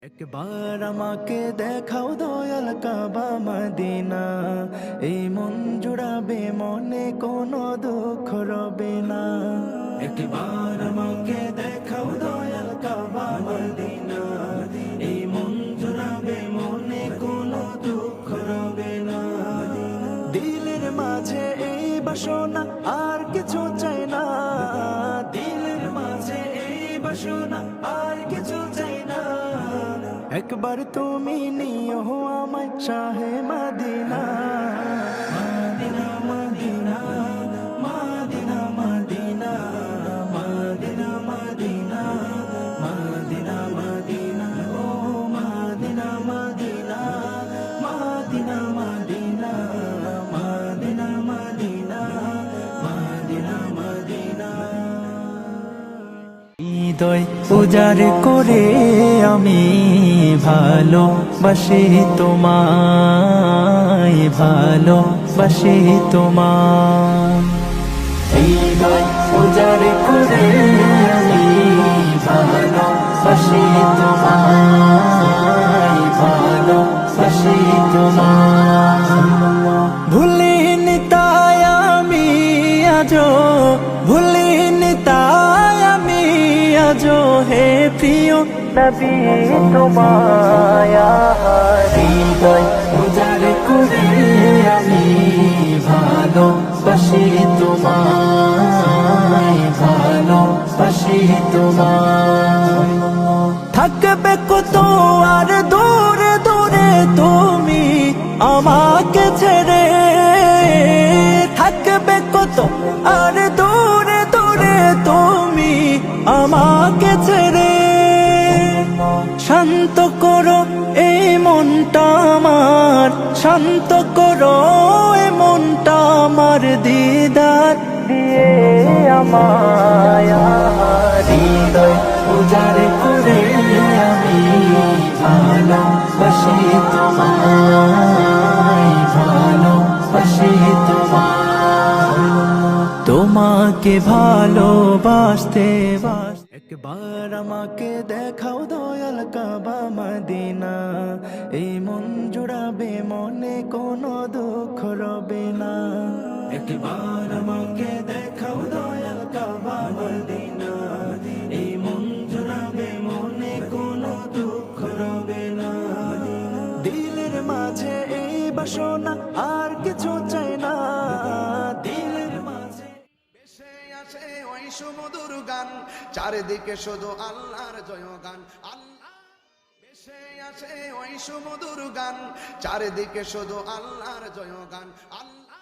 একবার আমাকে দেখাও দয়াল কাবা মদিনা, এই মন জুড়াবে মনে কোনো দুঃখ রবে না। একবার আমাকে দেখাও দয়াল কাবা মদিনা, এই মন জুড়াবে মনে কোনো দুঃখ রবে না। দিলের মাঝে এই বাসনা আর কিছু চাই না, দিলের মাঝে এই বাসনা আর কিছু চাই না। একবার তুমি নিও আমায় শাহে Medina, Medina Medina Medina Medina Medina Medina Medina Medina ও Medina Medina Medina Medina Medina Medina Medina Medina. হৃদয় উজাড় করে আমি ভালোবাসি তোমায়, ভালোবাসি তোমায়। হৃদয় উজাড় করে আমি ভালোবাসি তোমায়, ভালোবাসি তোমায়। ভুলিনি তাই আমি আজো, ভুলিনি তাই আমি আজো হে প্রিয় নবী তোমায়। হৃদয় উজাড় করে আমি ভালোবাসি তোমায়, ভালোবাসি তোমায়। থাকবে কত আর দূরে দূরে তুমি আমাকে ছেড়ে, থাকবে কত আর দূরে দূরে তুমি আমাকে ছেড়ে। শান্ত করো এই মনটা আমার, শান্ত করো এই মনটা আমার, দিদার দিয়ে আমায়। হৃদয় উজাড় করে আমি ভালোবাসি তোমায়, ভালোবাসি তোমায়। তোমাকে ভালোবাসতে বাসতে একবার আমাকে দেখাও দয়াল কাবা মদিনা, এই মন জুড়াবে মনে কোনো দুঃখ রবে না। একবার আমাকে দেখাও দয়াল কাবা মদিনা, এই মন জুড়াবে মনে কোনো দুঃখ রবে না। দিলের মাঝে এই বাসনা আর কিছু চাই না, দিলের মাঝে ভেসে আসে ওই সুমধুর গান, চারিদিকে শুধু আল্লাহর জয়গান। আল্লাহ ভেসে আসে ওই সুমধুর গান, চারিদিকে শুধু আল্লাহর জয়গান। আল্লাহ